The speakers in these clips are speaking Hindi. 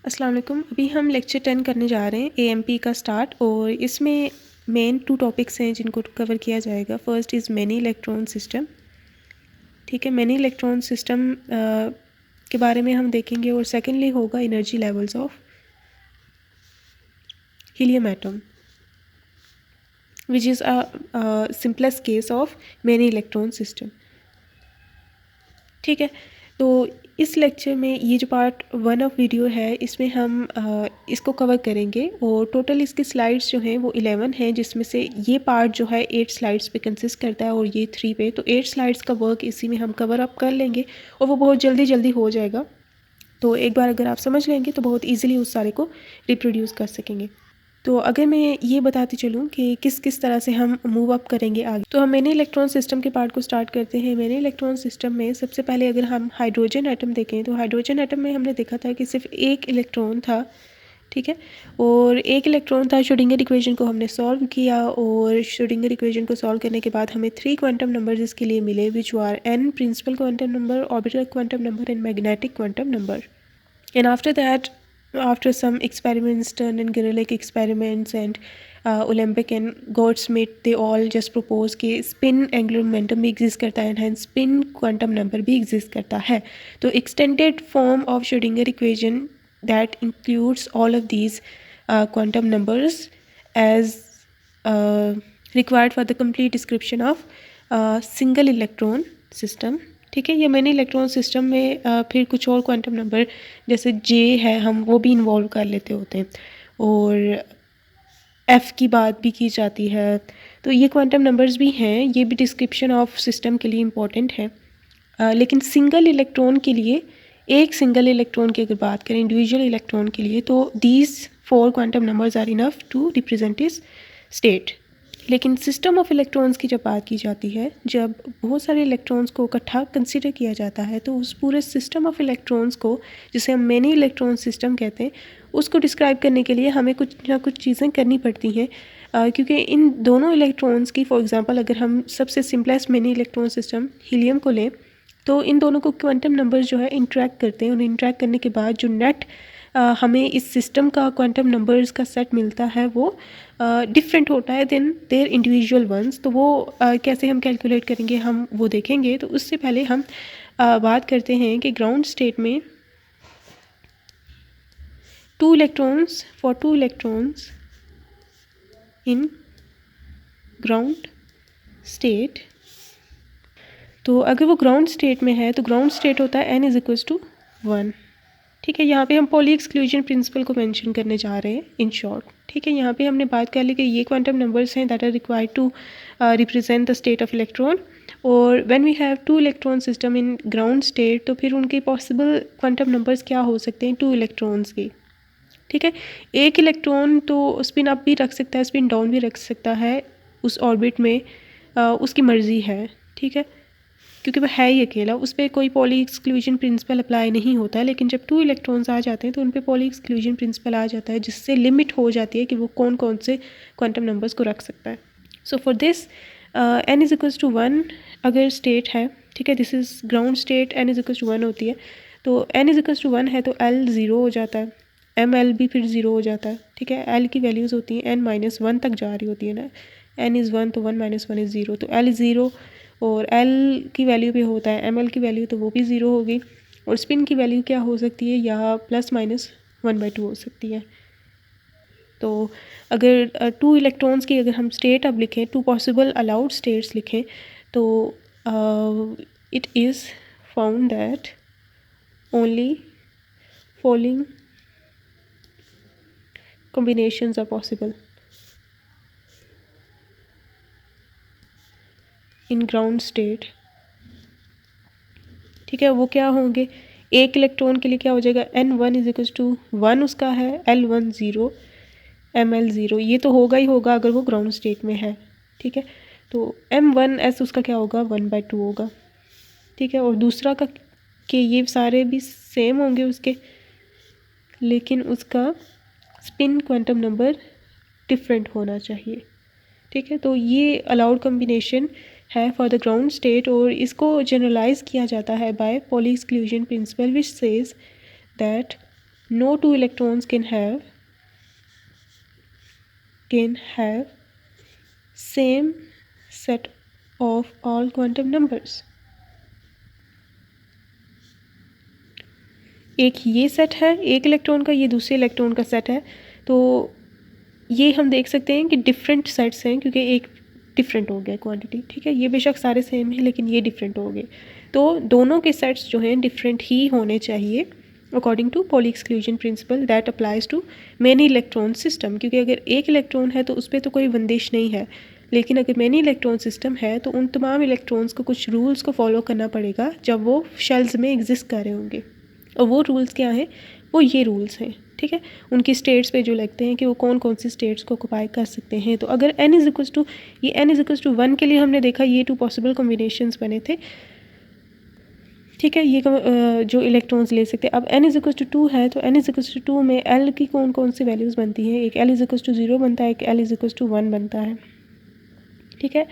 अस्सलाम वालेकुम। अभी हम लेक्चर 10 करने जा रहे हैं एएमपी का स्टार्ट, और इसमें मेन 2 टॉपिक्स हैं जिनको कवर किया जाएगा। First is many electron system. ठीक है, मैनी इलेक्ट्रॉन सिस्टम के बारे में हम देखेंगे, और सेकेंडली होगा energy levels of helium atom which is simplest case of many electron system. ठीक है, तो इस लेक्चर में ये जो पार्ट 1 ऑफ वीडियो है इसमें हम इसको कवर करेंगे, और टोटल इसकी स्लाइड्स जो हैं वो 11 हैं, जिसमें से ये पार्ट जो है 8 स्लाइड्स पे कंसिस्ट करता है और ये 3 पे। तो 8 स्लाइड्स का वर्क इसी में हम कवर अप कर लेंगे और वो बहुत जल्दी जल्दी हो जाएगा। तो एक बार अगर आप समझ लेंगे तो बहुत ईजिली उस सारे को रिप्रोड्यूस कर सकेंगे। तो अगर मैं ये बताती चलूँ कि किस किस तरह से हम मूव अप करेंगे आगे, तो हम मैनी इलेक्ट्रॉन सिस्टम के पार्ट को स्टार्ट करते हैं। मैनी इलेक्ट्रॉन सिस्टम में सबसे पहले अगर हम हाइड्रोजन एटम देखें, तो हाइड्रोजन एटम में हमने देखा था कि सिर्फ एक इलेक्ट्रॉन था। ठीक है, और एक इलेक्ट्रॉन था। श्रोडिंगर इक्वेशन को हमने सॉल्व किया, और श्रोडिंगर इक्वेशन को सॉल्व करने के बाद हमें 3 क्वांटम नंबर्स इसके लिए मिले, which are n principal quantum number, orbital quantum number and magnetic quantum number. And after that, after some experiments done and Guerrillic experiments and Olympic and Goudsmit, they all just propose कि spin angular momentum भी exist करता है, and hence spin quantum number भी exist करता है। तो extended form of Schrodinger equation that includes all of these quantum numbers as required for the complete description of single electron system। ठीक है, ये मैंने इलेक्ट्रॉन सिस्टम में फिर कुछ और क्वांटम नंबर जैसे जे है हम वो भी इन्वॉल्व कर लेते होते हैं, और एफ़ की बात भी की जाती है। तो ये क्वांटम नंबर्स भी हैं, ये भी डिस्क्रिप्शन ऑफ सिस्टम के लिए इम्पॉर्टेंट है। लेकिन सिंगल इलेक्ट्रॉन के लिए, एक सिंगल इलेक्ट्रॉन की अगर बात करें इंडिविजुअल इलेक्ट्रॉन के लिए, तो these 4 quantum numbers are enough to represent इस स्टेट। लेकिन सिस्टम ऑफ इलेक्ट्रॉन्स की जब बात की जाती है, जब बहुत सारे इलेक्ट्रॉन्स को इकट्ठा कंसीडर किया जाता है, तो उस पूरे सिस्टम ऑफ इलेक्ट्रॉन्स को, जिसे हम मैनी इलेक्ट्रॉन सिस्टम कहते हैं, उसको डिस्क्राइब करने के लिए हमें कुछ ना कुछ चीज़ें करनी पड़ती हैं। क्योंकि इन दोनों इलेक्ट्रॉन्स की, फॉर एग्जांपल अगर हम सबसे simplest many electron system helium को लें, तो इन दोनों को क्वांटम नंबर्स जो है इंटरेक्ट करते हैं, और इंटरेक्ट करने के बाद जो नेट हमें इस सिस्टम का क्वांटम नंबर्स का सेट मिलता है वो डिफरेंट होता है देन देयर इंडिविजुअल वंस। तो वो कैसे हम कैलकुलेट करेंगे हम वो देखेंगे। तो उससे पहले हम बात करते हैं कि ग्राउंड स्टेट में 2 electrons for 2 electrons in ground state, तो अगर वो ग्राउंड स्टेट में है तो ग्राउंड स्टेट होता है n = 1। ठीक है, यहाँ पे हम पॉली एक्सक्लूजन प्रिंसिपल को मेंशन करने जा रहे हैं इन शॉर्ट। ठीक है, यहाँ पे हमने बात कर ली कि ये क्वांटम नंबर्स हैं that are required to represent the state of electron, और when we have 2 electron system in ground state, तो फिर उनके पॉसिबल क्वांटम नंबर्स क्या हो सकते हैं 2 इलेक्ट्रॉन्स के। ठीक है, एक इलेक्ट्रॉन तो स्पिन अप भी रख सकता है, स्पिन डाउन भी रख सकता है उस ऑर्बिट में, उसकी मर्ज़ी है। ठीक है, क्योंकि वह है ही अकेला, उस पर कोई पॉली एक्सक्लूजन प्रिंसिपल अप्लाई नहीं होता है। लेकिन जब 2 इलेक्ट्रॉन्स आ जाते हैं तो उन पर पॉली एक्सक्लूजन प्रिंसिपल आ जाता है, जिससे लिमिट हो जाती है कि वो कौन कौन से क्वांटम नंबर्स को रख सकता है। सो फॉर दिस n = 1 अगर स्टेट है, ठीक है, this is ground state, n = 1 होती है, तो n = 1 है तो l 0 हो जाता है, ml भी फिर 0 हो जाता है। ठीक है, l की वैल्यूज़ होती हैं n-1 तक जा रही होती है ना, n is 1 तो 1 - 1 is 0, तो l 0, और l की वैल्यू भी होता है ml की वैल्यू, तो वो भी 0 होगी। और स्पिन की वैल्यू क्या हो सकती है, या ±1/2 हो सकती है। तो अगर 2 इलेक्ट्रॉन्स की अगर हम स्टेट अब लिखें, 2 पॉसिबल अलाउड स्टेट्स लिखें, तो it is found that only following combinations are possible in ground state। ठीक है, वो क्या होंगे, एक इलेक्ट्रॉन के लिए क्या हो जाएगा, n1 = 1 उसका है, l1 0, ml 0, ये तो होगा ही होगा अगर वो ग्राउंड स्टेट में है। ठीक है, तो m1s उसका क्या होगा, 1/2 होगा। ठीक है, और दूसरा का कि ये सारे भी सेम होंगे उसके, लेकिन उसका स्पिन क्वांटम नंबर डिफरेंट होना चाहिए। ठीक है, तो ये अलाउड कॉम्बिनेशन है फॉर द ग्राउंड स्टेट, और इसको जनरलाइज किया जाता है by Pauli exclusion principle, which says that no two electrons can have same set of all quantum numbers. एक ये सेट है एक इलेक्ट्रॉन का, ये दूसरे इलेक्ट्रॉन का सेट है, तो ये हम देख सकते हैं कि डिफरेंट सेट्स हैं क्योंकि एक डिफरेंट हो गया क्वांटिटी, ठीक है। ये बेशक सारे सेम हैं लेकिन ये डिफरेंट हो गए, तो दोनों के सेट्स जो हैं डिफरेंट ही होने चाहिए according to Pauli exclusion principle that applies to many electron system. क्योंकि अगर एक इलेक्ट्रॉन है तो उस पर तो कोई बंदिश नहीं है, लेकिन अगर मैनी इलेक्ट्रॉन सिस्टम है तो उन तमाम इलेक्ट्रॉन्स को कुछ रूल्स को फॉलो करना पड़ेगा जब वो शेल्स में एग्जिस्ट कर रहे होंगे। और वो रूल्स क्या हैं? वो ये रूल्स हैं, ठीक है। उनकी स्टेट्स पे जो लगते हैं कि वो कौन कौन सी स्टेट्स को ऑक्युपाई कर सकते हैं। तो अगर n इज इक्वल्स टू, ये n इज इक्वल्स टू 1 के लिए हमने देखा ये 2 पॉसिबल कॉम्बिनेशंस बने थे, ठीक है। ये जो इलेक्ट्रॉन्स ले सकते हैं। अब n इज इक्वल्स टू 2 है तो n इज इक्वल्स टू 2 में l की कौन कौन सी वैल्यूज़ बनती हैं? एक l इज इक्वल्स टू 0 बनता है, एक l इज इक्वल्स टू 1 बनता है, ठीक है।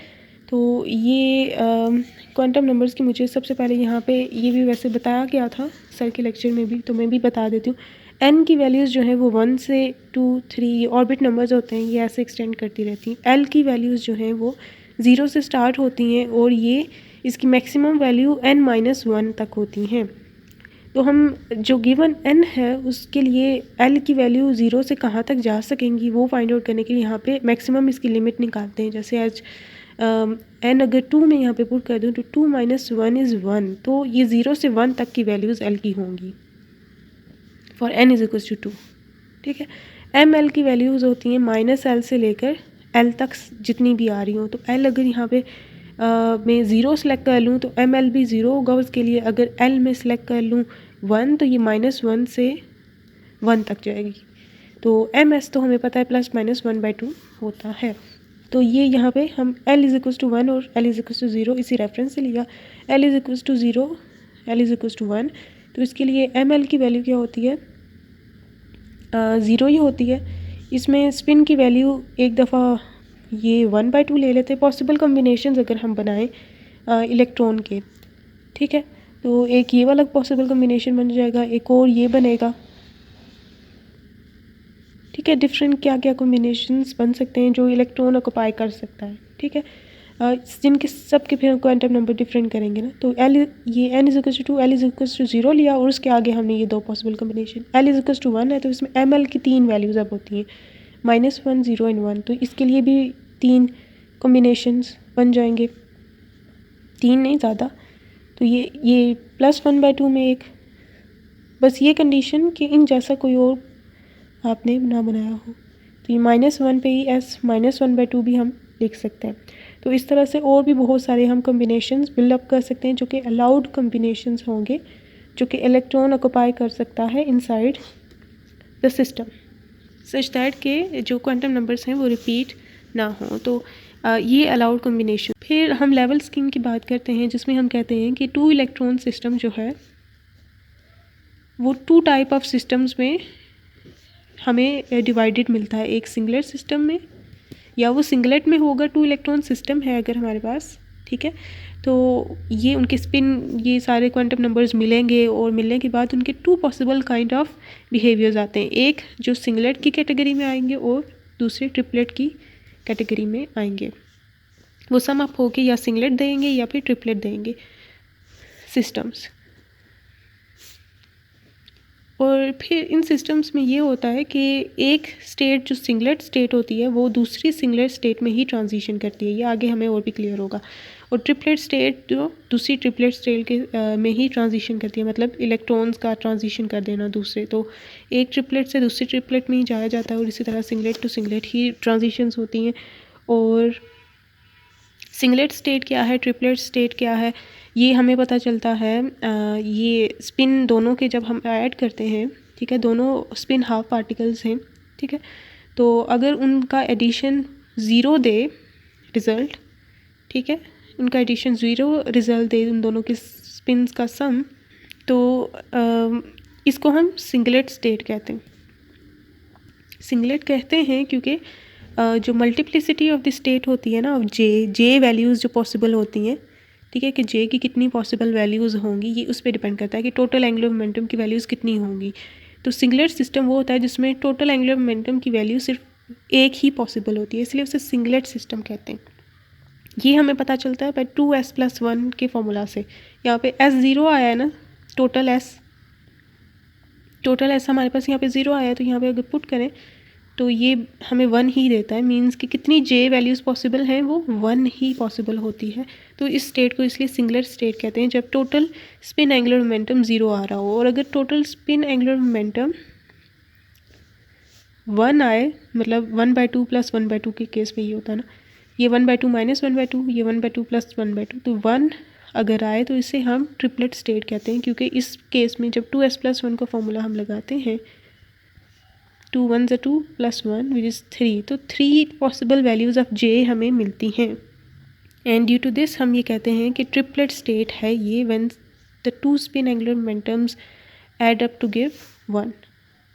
तो ये क्वांटम नंबर्स की मुझे सबसे पहले यहाँ पे ये भी वैसे बताया गया था सर के लेक्चर में भी, तो मैं भी बता देती हूँ। n की वैल्यूज़ जो है वो 1 से 2 3 ये ऑर्बिट नंबर्स होते हैं, ये ऐसे एक्सटेंड करती रहती हैं। l की वैल्यूज़ जो हैं वो 0 से स्टार्ट होती हैं और ये इसकी मैक्सिमम वैल्यू n-1 तक होती हैं। तो हम जो गिवन n है उसके लिए l की वैल्यू 0 से कहाँ तक जा सकेंगी वो फाइंड आउट करने के लिए यहाँ पे मैक्सिमम इसकी लिमिट निकालते हैं। जैसे आज n अगर 2 में यहाँ पे पुट कर दूँ तो 2 - 1 इज़ 1, तो ये 0 से 1 तक की वैल्यूज़ l की होंगी for n is equals to 2, ठीक है। m l की वैल्यूज़ होती हैं -l से लेकर l तक जितनी भी आ रही हों। तो l अगर यहाँ पे मैं 0 सेलेक्ट कर लूँ तो m l भी 0 होगा उसके लिए। अगर l में सेलेक्ट कर लूँ 1 तो ये -1 से 1 तक जाएगी। तो m s तो हमें पता है +-1/2 होता है। तो ये यहाँ पे हम l इज इक्वल्स टू 1 और l इज इक्वल्स टू 0 इसी रेफरेंस से लिया। l is equals to 0, l is equals to 1, तो इसके लिए m l की वैल्यू क्या होती है? 0 ही होती है। इसमें स्पिन की वैल्यू एक दफ़ा ये 1/2 ले लेते हैं। पॉसिबल कॉम्बिनेशंस अगर हम बनाएं इलेक्ट्रॉन के, ठीक है, तो एक ये वाला पॉसिबल कॉम्बिनेशन बन जाएगा, एक और ये बनेगा, ठीक है। डिफरेंट क्या क्या कॉम्बिनेशंस बन सकते हैं जो इलेक्ट्रॉन ऑक्युपाई कर सकता है, ठीक है। जिनके सब के फिर क्वांटम नंबर डिफरेंट करेंगे ना। तो l ये n is equals to 2, l is equals to 0 लिया और उसके आगे हमने ये 2 possible combination l is equals to 1 है तो इसमें m l की 3 वैल्यूज़ अब होती हैं -1 0 एंड 1। तो इसके लिए भी 3 कॉम्बिनेशंस बन जाएंगे, 3 नहीं ज़्यादा। तो ये +1/2 में एक, बस ये कंडीशन कि इन जैसा कोई और आपने ना बनाया हो। तो ये -1 पे ही s -1/2 भी हम लिख सकते हैं। तो इस तरह से और भी बहुत सारे हम कॉम्बिनेशंस बिल्डअप कर सकते हैं जो कि अलाउड कॉम्बिनेशंस होंगे जो कि इलेक्ट्रॉन ऑक्युपाई कर सकता है inside the system such that के जो क्वांटम नंबर्स हैं वो रिपीट ना हो। तो ये अलाउड कॉम्बिनेशन। फिर हम लेवल स्कीम की बात करते हैं जिसमें हम कहते हैं कि 2 इलेक्ट्रॉन सिस्टम जो है वो 2 टाइप ऑफ सिस्टम्स में हमें डिवाइडेड मिलता है। एक सिंगलेट सिस्टम में, या वो सिंगलेट में होगा 2 इलेक्ट्रॉन सिस्टम है अगर हमारे पास, ठीक है। तो ये उनके स्पिन ये सारे क्वांटम नंबर्स मिलेंगे और मिलने के बाद उनके 2 पॉसिबल काइंड ऑफ बिहेवियर्स आते हैं। एक जो सिंगलेट की कैटेगरी में आएंगे और दूसरे ट्रिपलेट की कैटेगरी में आएंगे। वो सम अप होके या सिंगलेट देंगे या फिर ट्रिपलेट देंगे सिस्टम्स। और फिर इन सिस्टम्स में ये होता है कि एक स्टेट जो सिंगलेट स्टेट होती है वो दूसरी सिंगलेट स्टेट में ही ट्रांजिशन करती है। ये आगे हमें और भी क्लियर होगा। और ट्रिपलेट स्टेट जो दूसरी ट्रिपलेट स्टेट के में ही ट्रांजिशन करती है, मतलब इलेक्ट्रॉन्स का ट्रांजिशन कर देना दूसरे। तो एक ट्रिपलेट से दूसरी ट्रिपलेट में ही जाया जाता है और इसी तरह सिंगलेट टू सिंगलेट ही ट्रांजिशंस होती हैं। और सिंगलेट स्टेट क्या है, ट्रिपलेट स्टेट क्या है, ये हमें पता चलता है ये स्पिन दोनों के जब हम ऐड करते हैं, ठीक है, दोनों स्पिन हाफ पार्टिकल्स हैं, ठीक है। तो अगर उनका एडिशन 0 दे रिज़ल्ट, ठीक है, उनका एडिशन 0 रिज़ल्ट दे उन दोनों के स्पिन्स का सम, तो इसको हम सिंगलेट स्टेट कहते हैं। सिंगलेट कहते हैं क्योंकि जो मल्टीप्लिसिटी ऑफ द स्टेट होती है ना, जे वैल्यूज़ जो पॉसिबल होती हैं, ठीक है, कि जे की कितनी पॉसिबल वैल्यूज़ होंगी ये उस पर डिपेंड करता है कि टोटल एंगुलर मोमेंटम की वैल्यूज़ कितनी होंगी। तो सिंगुलर सिस्टम वो होता है जिसमें टोटल एंगुलर मोमेंटम की वैल्यू सिर्फ एक ही पॉसिबल होती है, इसलिए उसे सिंगुलर सिस्टम कहते हैं। ये हमें पता चलता है बाय 2s+1 के फॉर्मूला से। यहाँ पे s0 आया है ना, टोटल s हमारे पास यहाँ पे 0 आया है, तो यहाँ पे अगर पुट करें तो ये हमें 1 ही देता है, मींस कि कितनी j वैल्यूज़ पॉसिबल हैं वो 1 ही पॉसिबल होती है। तो इस स्टेट को इसलिए सिंगुलर स्टेट कहते हैं जब टोटल स्पिन एंगुलर मोमेंटम 0 आ रहा हो। और अगर टोटल स्पिन एंगुलर मोमेंटम 1 आए, मतलब 1/2 + 1/2 के केस में ये होता है ना, ये 1/2 - 1/2, ये 1/2 + 1/2, तो 1 अगर आए तो इसे हम ट्रिपलेट स्टेट कहते हैं, क्योंकि इस केस में जब 2s+1 का फॉर्मूला हम लगाते हैं 2 1 = 2 + 1 विच इज़ 3, तो 3 पॉसिबल वैल्यूज़ ऑफ j हमें मिलती हैं। एंड ड्यू टू दिस हम ये कहते हैं कि ट्रिपलेट स्टेट है ये when the 2 spin angular momentums add up to give 1।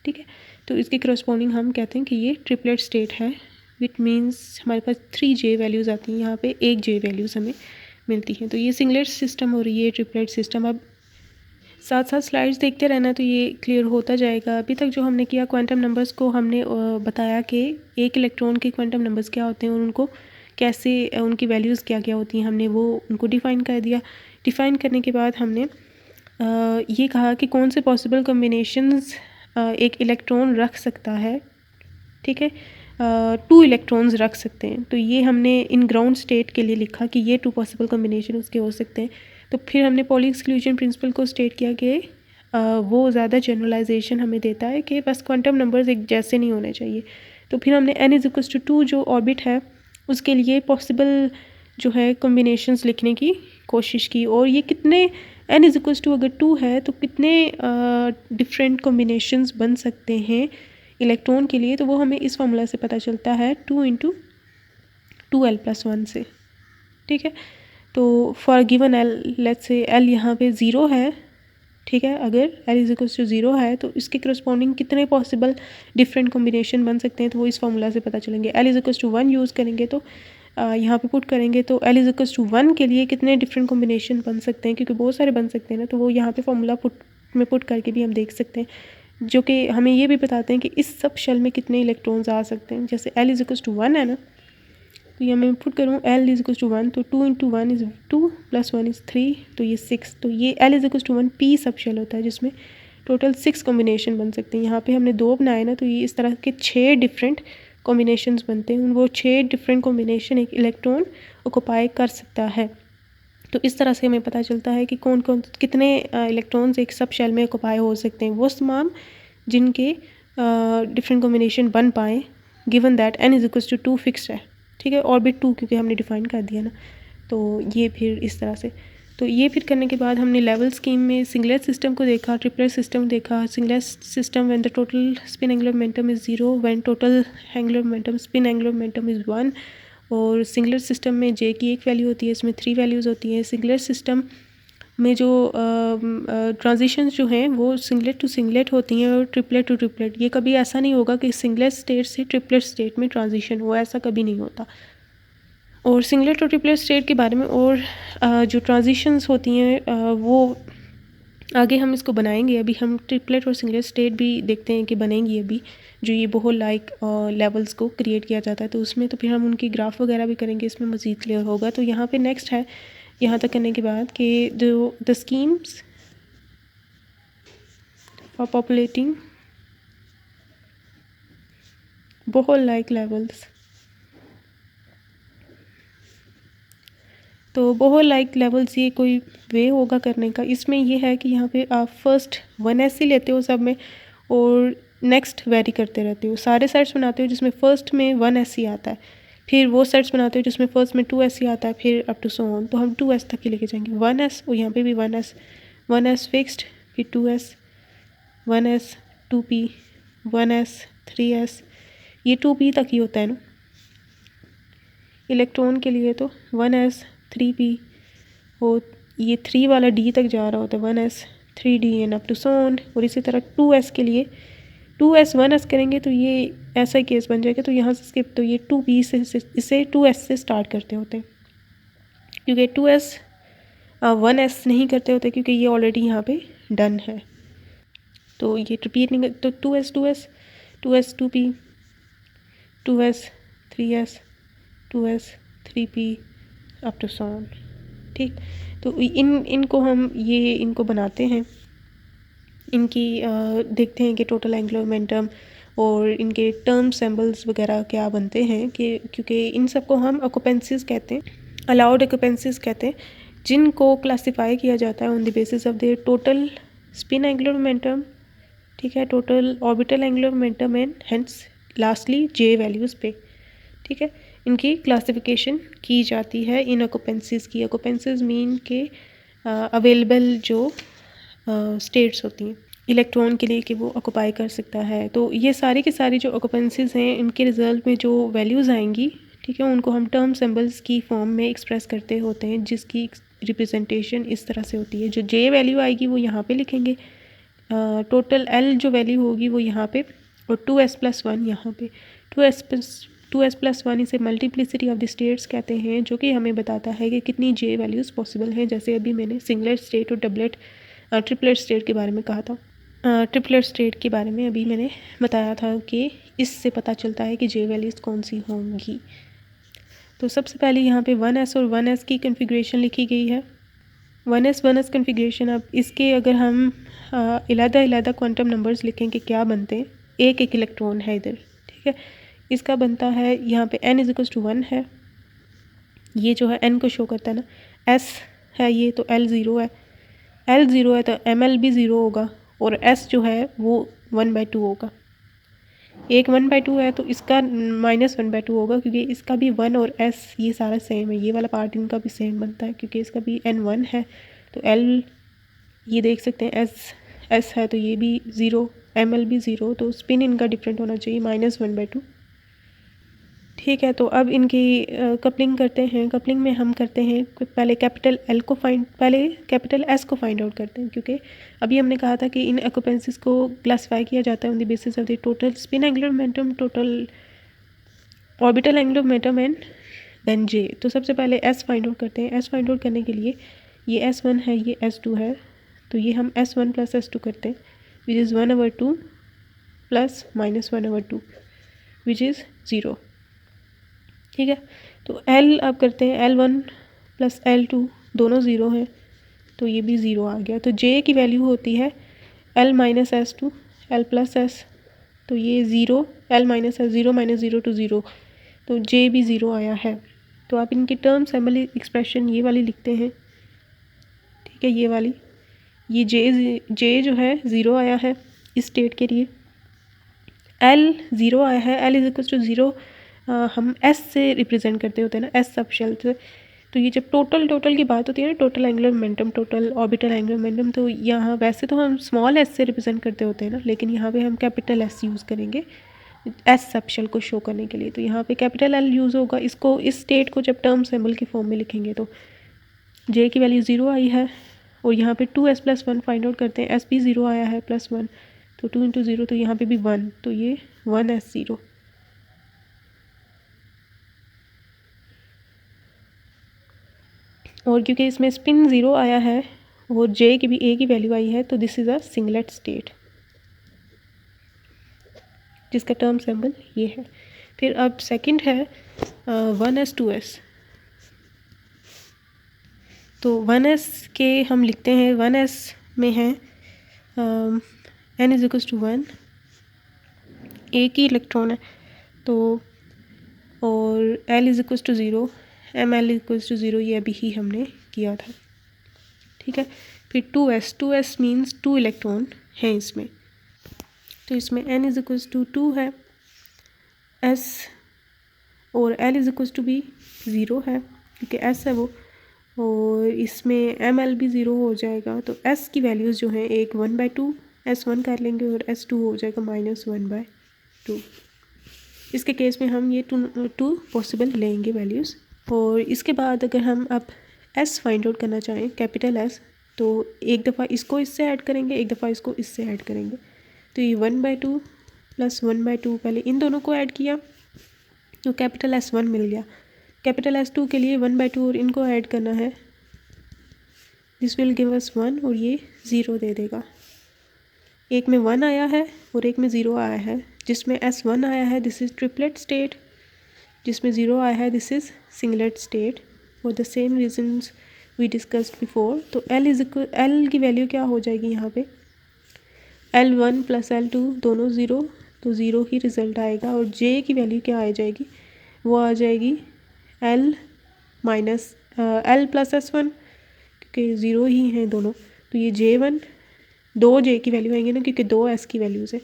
ठीक है, तो इसके करस्पॉन्डिंग हम कहते हैं कि ये ट्रिपलेट स्टेट है, विच मीन्स हमारे पास 3 j वैल्यूज़ आती हैं, यहाँ पे 1 j वैल्यूज़ हमें मिलती हैं। तो ये सिंगुलर सिस्टम और ये ट्रिपलेट सिस्टम। अब साथ साथ स्लाइड्स देखते रहना तो ये क्लियर होता जाएगा। अभी तक जो हमने किया, क्वांटम नंबर्स को हमने बताया कि एक इलेक्ट्रॉन के क्वांटम नंबर्स क्या होते हैं और उनको कैसे, उनकी वैल्यूज़ क्या क्या होती हैं, हमने वो उनको डिफ़ाइन कर दिया। डिफ़ाइन करने के बाद हमने ये कहा कि कौन से पॉसिबल कॉम्बिनेशंस एक इलेक्ट्रॉन रख सकता है। ठीक है, 2 इलेक्ट्रॉन्स रख सकते हैं, तो ये हमने इन ग्राउंड स्टेट के लिए लिखा कि ये 2 पॉसिबल कॉम्बिनेशन उसके हो सकते हैं। तो फिर हमने पॉली एक्सक्लूजन प्रिंसिपल को स्टेट किया कि वो ज़्यादा जनरलाइजेशन हमें देता है कि बस क्वांटम नंबर्स एक जैसे नहीं होने चाहिए। तो फिर हमने n = 2 जो ऑर्बिट है उसके लिए पॉसिबल जो है कॉम्बिनेशंस लिखने की कोशिश की, और ये कितने n = अगर 2 है तो कितने डिफरेंट कॉम्बिनेशंस बन सकते हैं इलेक्ट्रॉन के लिए, तो वो हमें इस फॉर्मूला से पता चलता है 2 × 2l+1 से। ठीक है, तो for given l, let's say l यहाँ पे 0 है। ठीक है, अगर l = 0 है तो इसके करस्पॉन्डिंग कितने पॉसिबल डिफरेंट कॉम्बिनेशन बन सकते हैं, तो वो इस फॉर्मूला से पता चलेंगे। l = 1 यूज़ करेंगे तो यहाँ पे पुट करेंगे तो l = 1 के लिए कितने डिफरेंट कॉम्बिनेशन बन सकते हैं, क्योंकि बहुत सारे बन सकते हैं ना, तो वो यहाँ पे फॉर्मूला पुट करके भी हम देख सकते हैं, जो कि हमें ये भी बताते हैं कि इस सब शेल में कितने इलेक्ट्रॉन्स आ सकते हैं। जैसे l = 1 है ना, तो ये मैं पुट करूँ l = 1, तो 2 × 1 = 2 + 1 = 3, तो ये 6। तो ये l = 1 p सब शेल होता है जिसमें टोटल 6 कॉम्बिनेशन बन सकते हैं। यहाँ पे हमने 2 बनाए ना, तो ये इस तरह के 6 डिफरेंट कॉम्बिनेशंस बनते हैं। वो 6 डिफरेंट कॉम्बिनेशन एक इलेक्ट्रॉन ऑक्यूपाई कर सकता है। तो इस तरह से हमें पता चलता है कि कौन कौन कितने इलेक्ट्रॉन्स एक सब शेल में ऑक्यूपाई हो सकते हैं, वो तमाम जिनके डिफरेंट कॉम्बिनेशन बन पाएँ, गिवन दैट n = 2 फिक्स्ड है। ठीक है, ऑर्बिट 2 क्योंकि हमने डिफ़ाइन कर दिया ना, तो ये फिर इस तरह से। तो ये फिर करने के बाद हमने लेवल स्कीम में सिंगुलर सिस्टम को देखा, ट्रिपलेट सिस्टम देखा। Singular system when the total spin angular momentum is 0, when total angular momentum spin angular momentum is 1। और सिंगुलर सिस्टम में j की एक वैल्यू होती है, इसमें 3 वैल्यूज़ होती हैं। सिंगुलर सिस्टम में जो ट्रांजिशंस जो हैं वो सिंगलेट टू सिंगलेट होती हैं और ट्रिपलेट टू ट्रिपलेट। ये कभी ऐसा नहीं होगा कि सिंगलेट स्टेट से ट्रिपलेट स्टेट में ट्रांजिशन हो, ऐसा कभी नहीं होता। और सिंगलेट और ट्रिपलेट स्टेट के बारे में और जो ट्रांजिशंस होती हैं वो आगे हम इसको बनाएंगे। अभी हम ट्रिपलेट और सिंगलेट स्टेट भी देखते हैं कि बनेंगी अभी, जो ये बहुत लाइक लेवल्स को क्रिएट किया जाता है, तो उसमें तो फिर हम उनकी ग्राफ वगैरह भी करेंगे, इसमें मज़ीद क्लियर होगा। तो यहाँ पे नेक्स्ट है, यहाँ तक करने के बाद कि जो the schemes for populating Bohr like levels. तो बोहर लाइक लेवल्स ये कोई वे होगा करने का। इसमें ये है कि यहाँ पे आप फर्स्ट 1s ही लेते हो सब में और नेक्स्ट वेरी करते रहते हो। सारे सेट्स बनाते हो जिसमें फ़र्स्ट में 1s ही आता है, फिर वो सेट्स बनाते हो जिसमें फ़र्स्ट में 2s ही आता है, फिर अप टू सो ऑन। तो हम 2s तक ही लेके जाएंगे। 1s और यहाँ पे भी 1s फिक्स्ड, फिर 2s 1s 2p 1s 3s, ये 2p तक ही होता है ना इलेक्ट्रॉन के लिए। तो 1s 3p और ये 3 वाला d तक जा रहा होता है, 1s 3d and up to so on. और इसी तरह 2s के लिए 2s 1s करेंगे तो ये ऐसा ही केस बन जाएगा। तो यहाँ से स्किप, तो ये 2p से इसे 2s से स्टार्ट करते होते हैं, क्योंकि 2s 1s नहीं करते होते क्योंकि ये ऑलरेडी यहाँ पे डन है। तो ये रिपीट नहीं तो 2s 2s 2s 2p 2s 3s 2s 3p up to sworn. ठीक, तो इनको हम ये इनको बनाते हैं, इनकी देखते हैं कि टोटल एंगुलर मोमेंटम और इनके टर्म सिंबल्स वगैरह क्या बनते हैं, कि क्योंकि इन सबको हम ऑक्यूपेंसीज कहते हैं, अलाउड ऑक्यूपेंसीज कहते हैं, जिनको क्लासिफाई किया जाता है on the basis of their total spin angular momentum, ठीक है, total orbital angular momentum and hence lastly J values पे। ठीक है, इनकी क्लासिफिकेशन की जाती है इन ऑक्यूपेंसीज की। ऑक्यूपेंसीज मीन के अवेलेबल जो स्टेट्स होती हैं इलेक्ट्रॉन के लिए कि वो ऑक्यूपाई कर सकता है। तो ये सारी की सारी जो ऑक्यूपेंसीज हैं, इनके रिजल्ट में जो वैल्यूज़ आएंगी, ठीक है, उनको हम टर्म सिंबल्स की फॉर्म में एक्सप्रेस करते होते हैं, जिसकी रिप्रेजेंटेशन इस तरह से होती है। जो जे वैल्यू आएगी वो यहाँ पे लिखेंगे, टोटल एल जो वैल्यू होगी वो यहाँ पे, और 2s+1 यहाँ पे। 2s+1 इसे मल्टीप्लिसिटी ऑफ द स्टेट्स कहते हैं, जो कि हमें बताता है कि कितनी जे वैल्यूज़ पॉसिबल हैं। जैसे अभी मैंने सिंगलेट स्टेट और ट्रिपलेट स्टेट के बारे में कहा था, ट्रिपलेट स्टेट के बारे में अभी मैंने बताया था कि इससे पता चलता है कि जे वैल्यूज़ कौन सी होंगी। तो सबसे पहले यहाँ पे 1s और 1s की कन्फिग्रेशन लिखी गई है। 1s कन्फिग्रेशन, अब इसके अगर हम अलग-अलग क्वांटम नंबर्स लिखें कि क्या बनते हैं, एक एक इलेक्ट्रॉन है इधर, ठीक है, इसका बनता है यहाँ पे n = 1 है, ये जो है n को शो करता है ना, s है ये, तो l 0 है, l 0 है तो ml भी 0 होगा, और s जो है वो 1/2 होगा। एक 1/2 है तो इसका -1/2 होगा, क्योंकि इसका भी 1 और s ये सारा सेम है, ये वाला पार्ट इनका भी सेम बनता है, क्योंकि इसका भी n1 है, तो l ये देख सकते हैं s है तो ये भी 0, ml भी 0, तो स्पिन इनका डिफरेंट होना चाहिए, -1/2। ठीक है, तो अब इनकी कपलिंग करते हैं। कपलिंग में हम करते हैं पहले कैपिटल S को फाइंड आउट करते हैं, क्योंकि अभी हमने कहा था कि इन ऑक्यूपेंसीज को क्लासिफाई किया जाता है on the basis of the total spin angular momentum, total orbital angular momentum and then J. तो सबसे पहले S फाइंड आउट करते हैं। S फाइंड आउट करने के लिए ये S1 है, ये S2 है, तो ये हम S1 + S2 करते हैं, विच इज़ 1/2 + -1/2 विच इज़ 0। ठीक है, तो L अब करते हैं, L1 + L2 दोनों 0 हैं, तो ये भी 0 आ गया। तो J की वैल्यू होती है L - S2 L + S, तो ये 0, L - S 0 - 0 to 0, तो J भी 0 आया है। तो आप इनकी टर्म सिंबल एक्सप्रेशन ये वाली लिखते हैं, ठीक है, ये वाली, ये J जो है 0 आया है इस स्टेट के लिए, L 0 आया है, L = 0 हम S से रिप्रेजेंट करते होते हैं ना, S सब शेल से। तो ये जब टोटल की बात होती है ना, total angular momentum, total orbital angular momentum, तो यहाँ वैसे तो हम स्मॉल s से रिप्रेजेंट करते होते हैं ना, लेकिन यहाँ पे हम कैपिटल S यूज़ करेंगे S सब शेल को शो करने के लिए। तो यहाँ पे कैपिटल L यूज़ होगा। इसको, इस स्टेट को जब टर्म सिंबल की फॉर्म में लिखेंगे तो J की वैल्यू 0 आई है, और यहाँ पे 2s+1 फाइंड आउट करते हैं, S भी 0 आया है +1, तो 2 × 0, तो यहाँ पे भी 1, तो ये 1s0। और क्योंकि इसमें स्पिन 0 आया है और J की भी A की वैल्यू आई है, तो this is a singlet state, जिसका टर्म सिंबल ये है। फिर अब सेकंड है 1s 2s। तो 1s के हम लिखते हैं, 1s में है n = 1, एक ही इलेक्ट्रॉन है, तो और L = 0, ml = 0, ये अभी ही हमने किया था। ठीक है, फिर 2s मीन्स 2 इलेक्ट्रॉन हैं इसमें, तो इसमें n = 2 है, s और L = भी 0 है, क्योंकि s है वो, और इसमें ml भी 0 हो जाएगा। तो s की वैल्यूज़ जो हैं, एक 1/2 S1 कर लेंगे और S2 हो जाएगा -1/2। इसके केस में हम ये टू पॉसिबल लेंगे वैल्यूज़। और इसके बाद अगर हम अब S फाइंड आउट करना चाहें, कैपिटल S, तो एक दफ़ा इसको इससे ऐड करेंगे, एक दफ़ा इसको इससे ऐड करेंगे, तो ये 1/2 + 1/2, पहले इन दोनों को ऐड किया तो कैपिटल S1 मिल गया। कैपिटल S2 के लिए 1/2 और इनको ऐड करना है, दिस विल गिव अस 1, और ये 0 दे देगा। एक में 1 आया है और एक में 0 आया है। जिसमें S1 आया है दिस इज़ ट्रिपलेट स्टेट, जिसमें 0 आया है this is singlet state for the same reasons we discussed before. तो L की वैल्यू क्या हो जाएगी यहाँ पे, L1 प्लस L2 दोनों 0, तो 0 ही रिज़ल्ट आएगा। और J की वैल्यू क्या आ जाएगी, वो आ जाएगी L minus L plus S1, क्योंकि 0 ही हैं दोनों, तो ये J1, 2 J की वैल्यू आएंगे ना, क्योंकि 2 S की वैल्यूज़ है।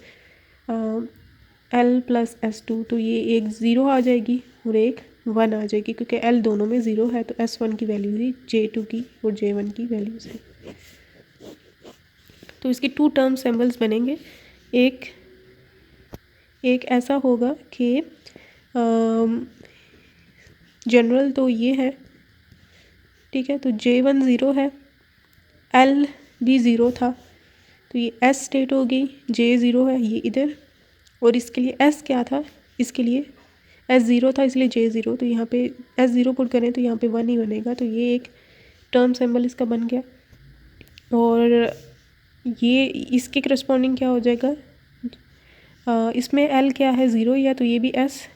L प्लस S2, तो ये एक 0 आ जाएगी और एक 1 आ जाएगी, क्योंकि L दोनों में 0 है, तो S1 की वैल्यू ही J2 की और J1 की वैल्यूज़ है। तो इसके 2 टर्म सिंबल्स बनेंगे। एक ऐसा होगा कि जनरल तो ये है, ठीक है, तो J1 0 है, L भी 0 था, तो ये S स्टेट होगी, J 0 है ये इधर, और इसके लिए S क्या था, इसके लिए S 0 था इसलिए J 0, तो यहाँ पे S 0 पुट करें तो यहाँ पे 1 ही बनेगा, तो ये एक टर्म सिंबल इसका बन गया। और ये इसके करस्पॉन्डिंग क्या हो जाएगा, इसमें L क्या है 0 या, तो ये भी S,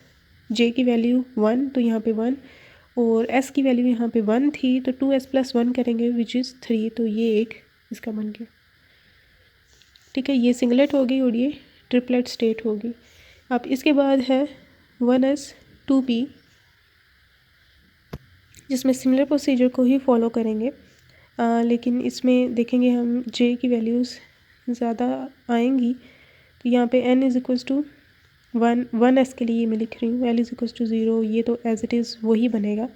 J की वैल्यू 1, तो यहाँ पे 1, और S की वैल्यू यहाँ पे 1 थी, तो 2S प्लस 1 करेंगे विच इज़ 3, तो ये एक इसका बन गया। ठीक है, ये सिंगलेट होगी और ये ट्रिपलेट स्टेट होगी। अब इसके बाद है 1S 2P, जिसमें सिमिलर प्रोसीजर को ही फॉलो करेंगे, लेकिन इसमें देखेंगे हम J की वैल्यूज़ ज़्यादा आएंगी। तो यहाँ पे n is equals to 1S के लिए मैं लिख रही हूँ, L इज़ इक्वल्स टू 0, ये तो एज इट इज़ वही बनेगा।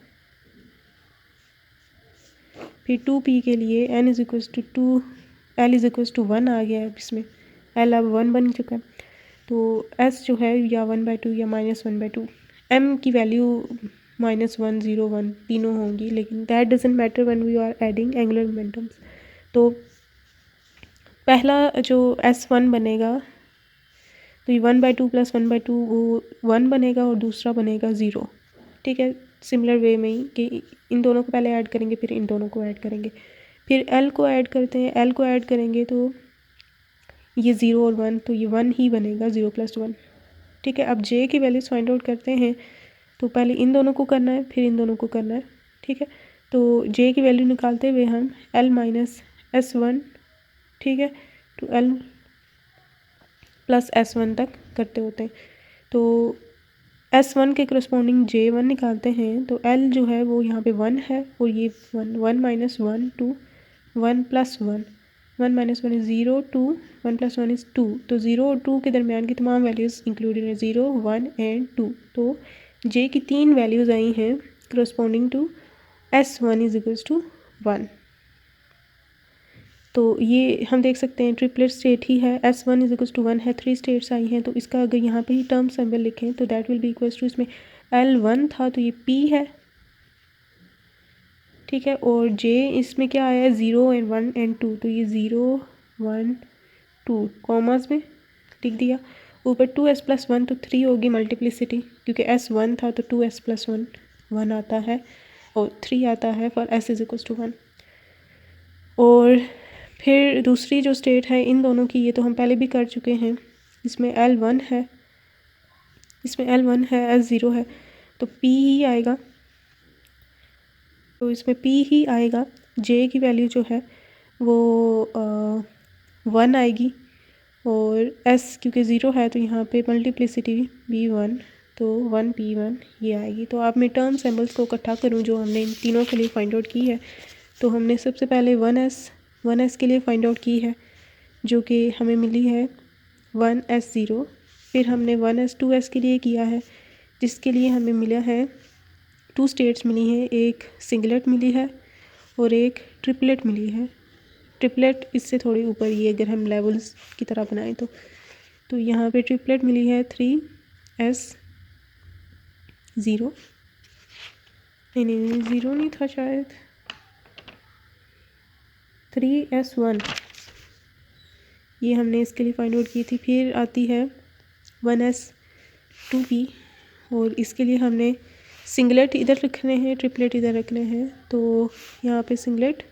फिर 2P के लिए n is equals to 2, L is equals to 1 आ गया है, इसमें L अब 1 बन चुका है, तो S जो है या 1/2 या -1/2, M की वैल्यू -1 0 1 तीनों होंगी, लेकिन that doesn't matter when we are adding angular momentums. तो पहला जो S1 बनेगा, तो ये 1/2 प्लस 1/2 वो 1 बनेगा और दूसरा बनेगा 0। ठीक है, सिमिलर वे में ही कि इन दोनों को पहले ऐड करेंगे फिर इन दोनों को ऐड करेंगे, फिर L को ऐड करते हैं, L को ऐड करेंगे तो ये 0 और 1, तो ये 1 ही बनेगा, 0 प्लस 1। ठीक है, अब J की वैल्यूज़ फाइंड आउट करते हैं, तो पहले इन दोनों को करना है फिर इन दोनों को करना है। ठीक है, तो J की वैल्यू निकालते हुए हम L माइनस S1, ठीक है, तो L प्लस S1 तक करते होते हैं। तो S1 के करस्पॉन्डिंग J1 निकालते हैं, तो L जो है वो यहाँ पे 1 है और ये 1 minus 1 2 1 plus 1 1 minus 1 is 0 2 1 plus 1 is 2, तो 0 और 2 के दरमियान की तमाम वैल्यूज़ इंक्लूडेड है, 0 1 एंड 2। तो J की 3 वैल्यूज़ आई हैं corresponding to S1 is equals to 1। तो ये हम देख सकते हैं ट्रिपलेट स्टेट ही है, S1 इज इक्वल्स टू 1 है, 3 स्टेट्स आई हैं, तो इसका अगर यहाँ पे ही टर्म सिंबल लिखें तो that will be equals to, इसमें L1 था तो ये P है, ठीक है, और J इसमें क्या आया है 0 एंड 1 एंड 2, तो ये 0 1 2 कॉमर्स में लिख दिया, ऊपर 2S प्लस 1 तो 3 होगी मल्टीप्लिसिटी, क्योंकि S1 था तो 2S प्लस 1 1 आता है और 3 आता है for S is equals to 1। और फिर दूसरी जो स्टेट है इन दोनों की, ये तो हम पहले भी कर चुके हैं, इसमें L1 है, इसमें L1 है, S0 है, तो P ही आएगा, तो इसमें P ही आएगा। J की वैल्यू जो है वो 1 आएगी और S क्योंकि 0 है तो यहाँ पे मल्टीप्लिसिटी भी 1, तो 1P1 ये आएगी। तो आप मैं टर्म सिंबल्स को इकट्ठा करूँ जो हमने इन तीनों के लिए फाइंड आउट की है, तो हमने सबसे पहले 1S के लिए फाइंड आउट की है जो कि हमें मिली है 1S0, फिर हमने 1S 2S के लिए किया है जिसके लिए हमें मिला है 2 स्टेट्स मिली हैं, एक सिंगलेट मिली है और एक ट्रिपलेट मिली है। ट्रिपलेट इससे थोड़ी ऊपर ही अगर हम लेवल्स की तरह बनाएं तो यहाँ पे ट्रिपलेट मिली है 3S0, नहीं 0 नहीं था शायद, 3S1 ये हमने इसके लिए फाइंड आउट की थी। फिर आती है 1S 2P और इसके लिए हमने सिंगलेट इधर रखने हैं ट्रिपलेट इधर रखने हैं, तो यहाँ पे सिंगलेट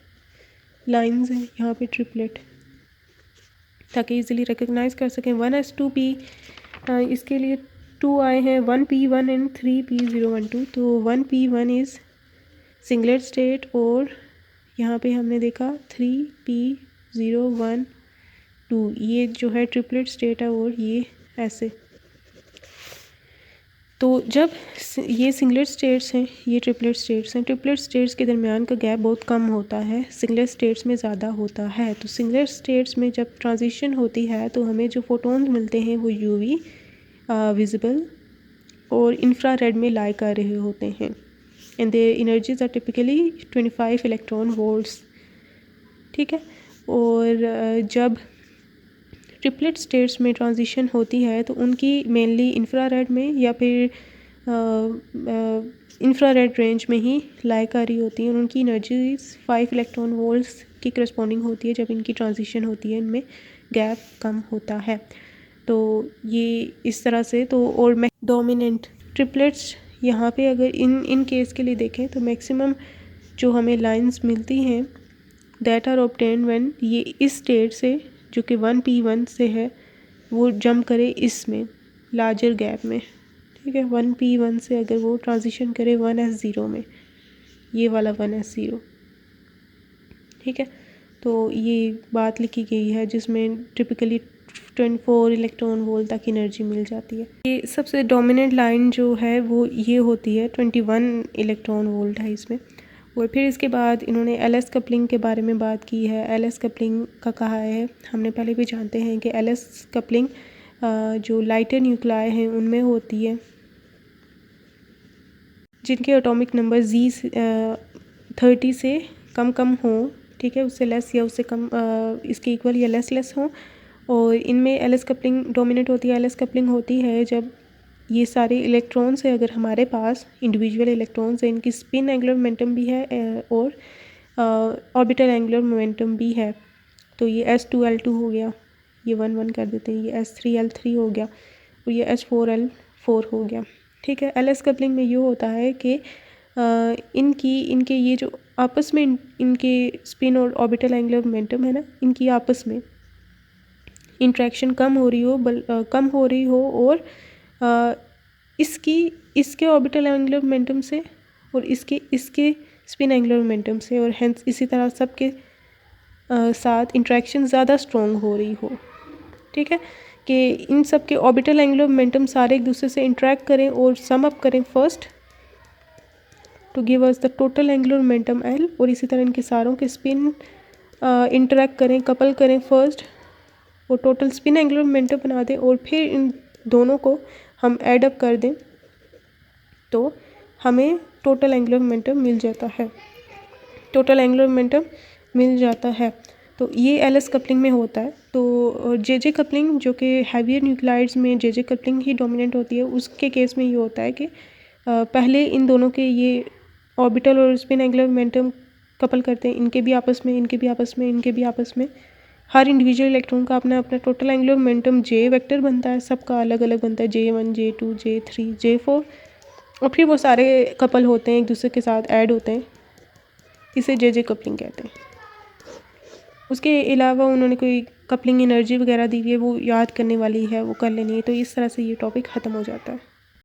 लाइंस हैं, यहाँ पे ट्रिपलेट, ताकि इजीली रिकग्नाइज कर सकें। 1s2p इसके लिए 2 आए हैं, 1p1 एंड 3p012। तो 1p1 इज़ सिंगलेट स्टेट और यहाँ पे हमने देखा 3p012 ये जो है ट्रिपलेट स्टेट है और ये ऐसे। तो जब ये सिंगलेट स्टेट्स हैं, ये ट्रिपलेट स्टेट्स हैं, ट्रिपलेट स्टेट्स के दरमियान का गैप बहुत कम होता है, सिंगलेट स्टेट्स में ज़्यादा होता है। तो सिंगलेट स्टेट्स में जब ट्रांजिशन होती है तो हमें जो फोटोन्स मिलते हैं वो यूवी, विजिबल और इंफ्रारेड में लाई कर रहे होते हैं and their energies are typically 25 electron volts. ठीक है। और जब ट्रिपलेट स्टेट्स में ट्रांजिशन होती है तो उनकी मेनली इंफ्रारेड में या फिर इंफ्रारेड रेंज में ही लाई कर रही होती हैं और उनकी एनर्जीज 5 इलेक्ट्रॉन वोल्ट्स की करस्पॉन्डिंग होती है। जब इनकी ट्रांजिशन होती है इनमें गैप कम होता है। तो ये इस तरह से तो और डोमिनेंट ट्रिपलेट्स यहाँ पे अगर इन केस के लिए देखें तो मैक्सिमम जो हमें लाइंस मिलती हैं दैट आर ऑब्टेन्ड व्हेन ये इस स्टेट से जो कि 1p1 से है वो जंप करे इसमें लार्जर गैप में। ठीक है। 1p1 से अगर वो ट्रांजिशन करे 1s0 में, ये वाला 1s0। ठीक है। तो ये बात लिखी गई है जिसमें टिपिकली 24 इलेक्ट्रॉन वोल्ट तक एनर्जी मिल जाती है। ये सबसे डोमिनेंट लाइन जो है वो ये होती है, 21 इलेक्ट्रॉन वोल्ट है इसमें। और फिर इसके बाद इन्होंने एलएस कपलिंग के बारे में बात की है। एलएस कपलिंग का कहा है, हमने पहले भी जानते हैं कि एलएस कपलिंग जो लाइटर न्यूक्लाई हैं उनमें होती है जिनके एटॉमिक नंबर Z30 से कम हो। ठीक है। उससे लेस या उससे कम इसके इक्वल या लेस हो। और इनमें एलएस कपलिंग डोमिनेट होती है। एलएस कपलिंग होती है जब ये सारे इलेक्ट्रॉन्स है अगर हमारे पास इंडिविजुअल इलेक्ट्रॉन्स हैं, इनकी स्पिन एंगुलर मोमेंटम भी है और ऑर्बिटल एंगुलर मोमेंटम भी है। तो ये S2L2 हो गया, ये 1 1 कर देते हैं, ये S3L3 हो गया और ये H4L4 हो गया। ठीक है। एलएस कपलिंग में ये होता है कि इनके ये जो आपस में इनके स्पिन और ऑर्बिटल एंगुलर मोमेंटम है ना, इनकी आपस में इंट्रैक्शन कम हो रही हो और इसके ऑर्बिटल एंगुलर मोमेंटम से और इसके स्पिन एंगुलर मोमेंटम से और हेंस इसी तरह सबके साथ इंट्रैक्शन ज़्यादा स्ट्रॉन्ग हो रही हो। ठीक है। कि इन सब के ऑर्बिटल एंगुलर मोमेंटम सारे एक दूसरे से इंट्रैक्ट करें और सम अप करें first to give us the total angular momentum L। और इसी तरह इनके सारों के स्पिन इंटरैक्ट करें, कपल करें फर्स्ट और टोटल स्पिन एंगुलर मोमेंटम बना दें और फिर इन दोनों को हम ऐड अप कर दें तो हमें टोटल एंगुलर मोमेंटम मिल जाता है। टोटल एंगुलर मोमेंटम मिल जाता है। तो ये एलएस कपलिंग में होता है। तो जेजे कपलिंग जो कि हैवियर न्यूक्लाइड्स में जेजे कपलिंग ही डोमिनेंट होती है, उसके केस में ये होता है कि पहले इन दोनों के ये ऑर्बिटल और स्पिन एंगुलर मोमेंटम कपल करते हैं, इनके भी आपस में, इनके भी आपस में, इनके भी आपस में। हर इंडिविजुअल इलेक्ट्रॉन का अपना अपना टोटल एंगुलर मोमेंटम जे वेक्टर बनता है, सबका अलग अलग बनता है, J1 J2 J3 J4 और फिर वो सारे कपल होते हैं, एक दूसरे के साथ ऐड होते हैं, इसे जे कपलिंग कहते हैं। उसके अलावा उन्होंने कोई कपलिंग एनर्जी वगैरह दी हुई है वो याद करने वाली है, वो कर लेनी है। तो इस तरह से ये टॉपिक ख़त्म हो जाता है।